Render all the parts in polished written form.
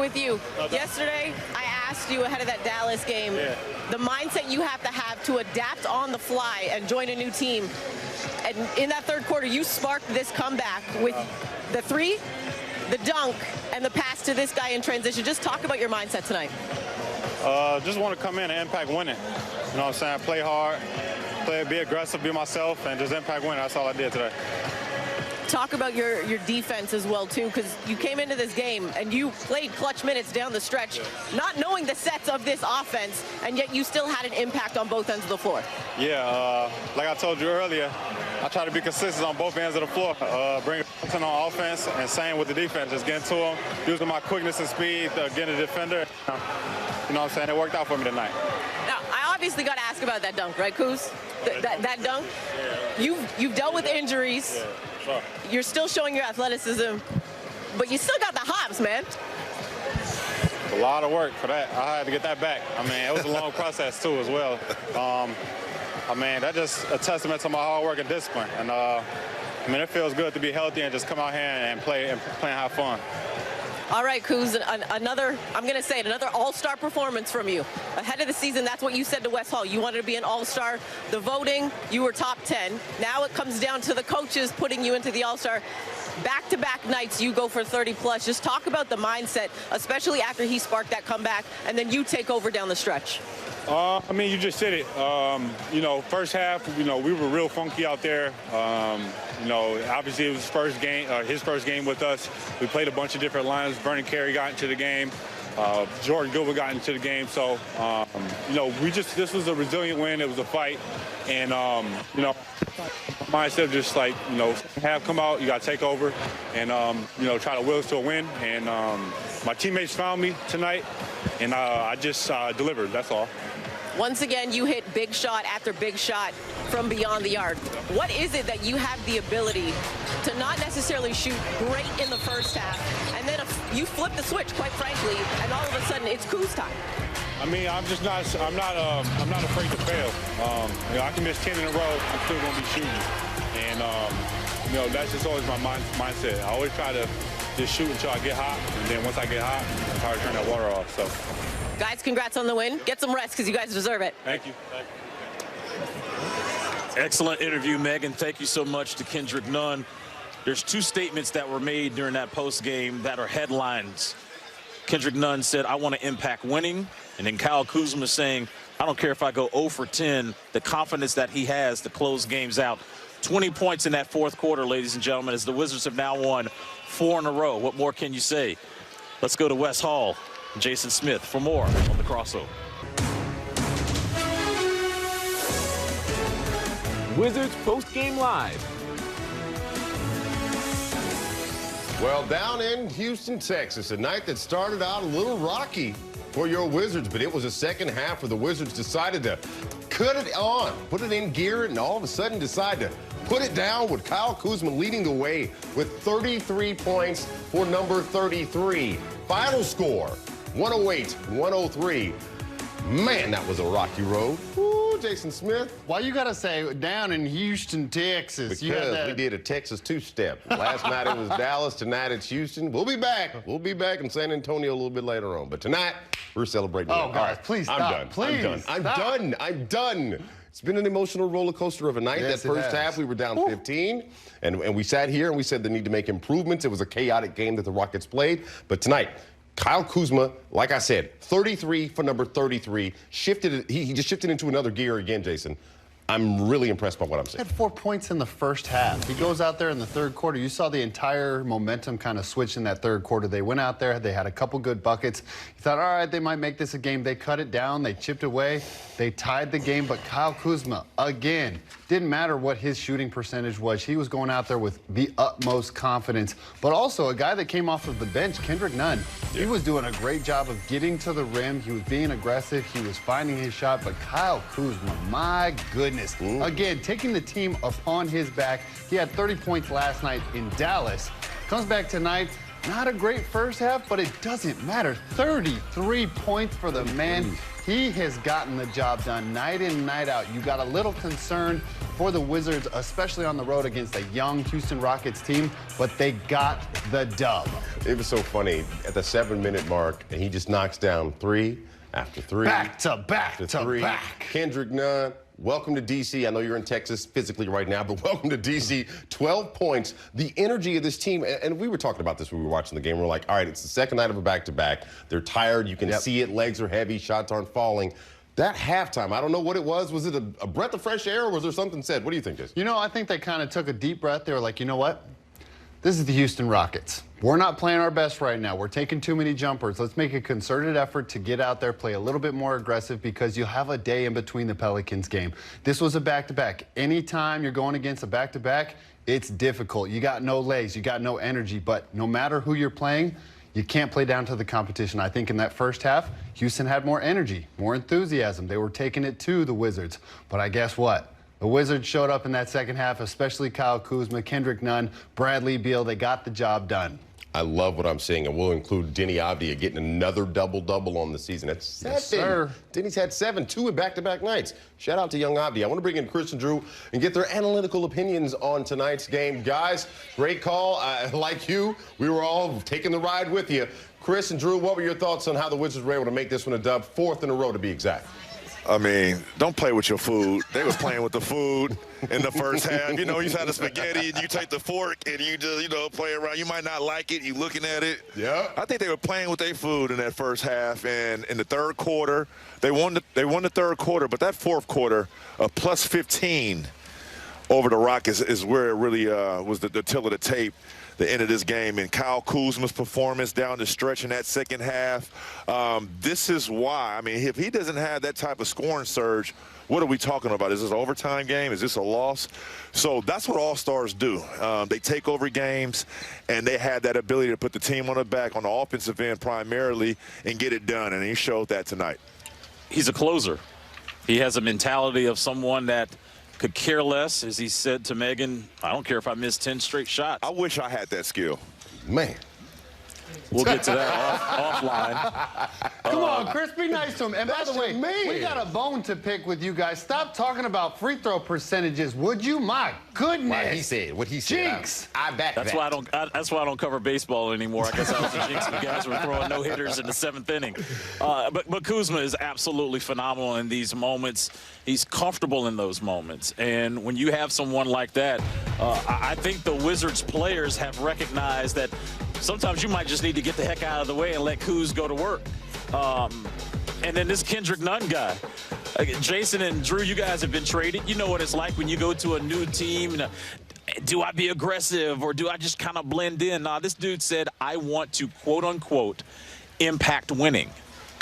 with you. Yesterday, I asked you ahead of that Dallas game, the mindset you have to adapt on the fly and join a new team. And in that third quarter, you sparked this comeback with the three, the dunk, and the pass to this guy in transition. Just talk about your mindset tonight. Just want to come in and impact winning. You know what I'm saying? Play hard, be aggressive, be myself, and just impact winning. That's all I did today. Talk about your defense as well, too, because you came into this game and you played clutch minutes down the stretch, not knowing the sets of this offense, and yet you still had an impact on both ends of the floor. Yeah, like I told you earlier, I try to be consistent on both ends of the floor, bring it on offense, and same with the defense, just getting to them, using my quickness and speed, getting a defender. You know what I'm saying? It worked out for me tonight. Now, I obviously got to ask about that dunk, right, Kuz? That dunk? Yeah. You've dealt with injuries. Yeah. Sure. You're still showing your athleticism, but you still got the hops, man. A lot of work for that. I had to get that back. I mean, it was a long process, too, as well. I mean, that's just a testament to my hard work and discipline. And, I mean, it feels good to be healthy and just come out here and play and have fun. All right, Kuz, another, I'm going to say it, another all-star performance from you. Ahead of the season, that's what you said to West Hall. You wanted to be an all-star. The voting, you were top 10. Now it comes down to the coaches putting you into the all-star. Back-to-back nights, you go for 30-plus. Just talk about the mindset, especially after he sparked that comeback, and then you take over down the stretch. I mean, you just said it. You know, first half, you know, we were real funky out there. You know, obviously it was his first game with us. We played a bunch of different lines. Vernon Carey got into the game. Jordan Gilbert got into the game. So, you know, this was a resilient win. It was a fight. And, you know, mindset of just like, you know, come out, you got to take over and, you know, try to will us to a win. And my teammates found me tonight, and I just delivered. That's all. Once again, you hit big shot after big shot from beyond the arc. What is it that you have the ability to not necessarily shoot great in the first half, and then you flip the switch, quite frankly, and all of a sudden it's Kuz time? I mean, I'm not afraid to fail. You know, I can miss 10 in a row. I'm still going to be shooting, and you know, that's just always my mindset. I always try to just shoot until I get hot, and then once I get hot, I try to turn that water off. So. Guys, congrats on the win. Get some rest because you guys deserve it. Thank you. Excellent interview, Megan. Thank you so much to Kendrick Nunn. There's two statements that were made during that post game that are headlines. Kendrick Nunn said, I want to impact winning. And then Kyle Kuzma saying, I don't care if I go 0 for 10, the confidence that he has to close games out. 20 points in that fourth quarter, ladies and gentlemen, as the Wizards have now won 4 in a row. What more can you say? Let's go to West Hall. Jason Smith for more on the crossover. Wizards post-game live. Well, down in Houston, Texas, a night that started out a little rocky for your Wizards, but it was a second half where the Wizards decided to cut it on, put it in gear, and all of a sudden decide to put it down with Kyle Kuzma leading the way with 33 points for number 33. Final score, 108-103. Man, that was a rocky road. Ooh, Jason Smith. Why you gotta say down in Houston, Texas? Because we did a Texas two-step. Last night it was Dallas, tonight it's Houston. We'll be back. We'll be back in San Antonio a little bit later on. But tonight, we're celebrating. Oh, guys, please stop. I'm done. Please I'm done. I'm done. It's been an emotional roller coaster of a night. Yes, that first half, we were down 15, and we sat here and we said they need to make improvements. It was a chaotic game that the Rockets played. But tonight, Kyle Kuzma, like I said, 33 for number 33. He just shifted into another gear again, Jason. I'm really impressed by what I'm seeing. He had 4 points in the first half. He goes out there in the third quarter. You saw the entire momentum kind of switch in that third quarter. They went out there. They had a couple good buckets. You thought, all right, they might make this a game. They cut it down. They chipped away. They tied the game. But Kyle Kuzma, again, didn't matter what his shooting percentage was. He was going out there with the utmost confidence. But also a guy that came off of the bench, Kendrick Nunn. Yeah. He was doing a great job of getting to the rim. He was being aggressive. He was finding his shot. But Kyle Kuzma, my goodness. Again, taking the team upon his back. He had 30 points last night in Dallas. Comes back tonight. Not a great first half, but it doesn't matter. 33 points for the man. He has gotten the job done night in, night out. You got a little concerned for the Wizards, especially on the road against a young Houston Rockets team, but they got the dub. It was so funny. At the 7-minute mark, and he just knocks down 3 after 3. Back to back after to 3. back. Kendrick Nunn, welcome to D.C. I know you're in Texas physically right now, but welcome to D.C. 12 points. The energy of this team, and we were talking about this when we were watching the game. We're like, all right, it's the second night of a back-to-back. They're tired. You can see it. Legs are heavy. Shots aren't falling. That halftime, I don't know what it was. Was it a breath of fresh air, or was there something said? What do you think, Jason? You know, I think they kind of took a deep breath. They were like, you know what? This is the Houston Rockets. We're not playing our best right now. We're taking too many jumpers. Let's make a concerted effort to get out there, play a little bit more aggressive, because you'll have a day in between the Pelicans game. This was a back-to-back. Anytime you're going against a back-to-back, it's difficult. You got no legs, you got no energy, but no matter who you're playing, you can't play down to the competition. I think in that first half, Houston had more energy, more enthusiasm. They were taking it to the Wizards. But I guess what? The Wizards showed up in that second half, especially Kyle Kuzma, Kendrick Nunn, Bradley Beal. They got the job done. I love what I'm seeing, and we'll include Denny Avdia getting another double-double on the season. That's 7. Yes, sir. Denny's had 7, 2 in back-to-back nights. Shout out to young Avdia. I want to bring in Chris and Drew and get their analytical opinions on tonight's game. Guys, great call. Like you, we were all taking the ride with you. Chris and Drew, what were your thoughts on how the Wizards were able to make this one a dub, 4th in a row to be exact? I mean, don't play with your food. They was playing with the food in the first half. You know, you had the spaghetti and you take the fork and you just, you know, play around. You might not like it. You looking at it. Yeah. I think they were playing with their food in that first half. And in the third quarter, they won the third quarter. But that fourth quarter, plus 15 over the Rockets is where it really was the till of the tape. The end of this game, and Kyle Kuzma's performance down the stretch in that second half. This is why, I mean, if he doesn't have that type of scoring surge, what are we talking about? Is this an overtime game? Is this a loss? So that's what all-stars do. They take over games, and they had that ability to put the team on the back on the offensive end primarily and get it done, and he showed that tonight. He's a closer. He has a mentality of someone that could care less, as he said to Megan, I don't care if I miss 10 straight shots. I wish I had that skill. Man. We'll get to that offline. Come on, Chris, be nice to him. And by the way, we got a bone to pick with you guys. Stop talking about free throw percentages, would you? My goodness. What he said. What he said. Jinx. I back That's that. why I don't cover baseball anymore. I guess I was the jinx when guys were throwing no hitters in the 7th inning. But Kuzma is absolutely phenomenal in these moments. He's comfortable in those moments. And when you have someone like that, I think the Wizards players have recognized that sometimes you might just need to get the heck out of the way and let Kuz go to work. And then this Kendrick Nunn guy. Jason and Drew, you guys have been traded. You know what it's like when you go to a new team. Do I be aggressive or do I just kind of blend in? Nah, this dude said, I want to, quote unquote, impact winning.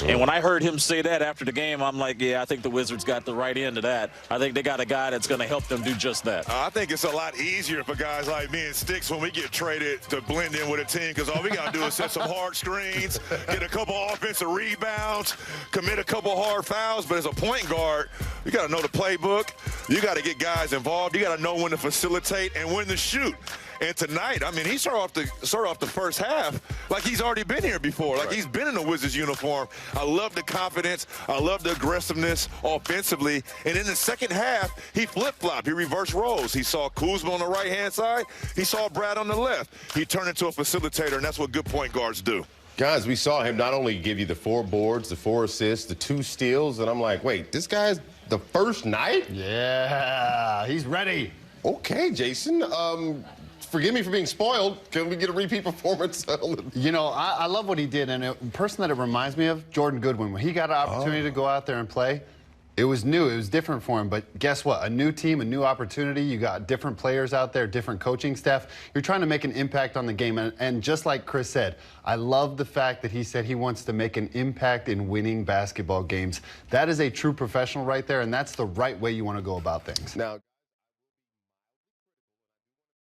And when I heard him say that after the game, I'm like, yeah, I think the Wizards got the right end of that. I think they got a guy that's going to help them do just that. I think it's a lot easier for guys like me and Sticks when we get traded to blend in with a team, because all we got to do is set some hard screens, get a couple offensive rebounds, commit a couple hard fouls. But as a point guard, you got to know the playbook. You got to get guys involved. You got to know when to facilitate and when to shoot. And tonight, I mean, he started off the first half like he's already been here before, like he's been in a Wizards uniform. I love the confidence. I love the aggressiveness offensively. And in the second half, he flip-flopped. He reversed roles. He saw Kuzma on the right-hand side. He saw Brad on the left. He turned into a facilitator, and that's what good point guards do. Guys, we saw him not only give you the 4 boards, the 4 assists, the 2 steals, and I'm like, wait, this guy's the first night? Yeah, he's ready. Okay, Jason. Forgive me for being spoiled. Can we get a repeat performance? You know, I love what he did, and a person that it reminds me of, Jordan Goodwin. When he got an opportunity to go out there and play, it was new. It was different for him. But guess what? A new team, a new opportunity. You got different players out there, different coaching staff. You're trying to make an impact on the game. And just like Chris said, I love the fact that he said he wants to make an impact in winning basketball games. That is a true professional right there, and that's the right way you want to go about things. Now.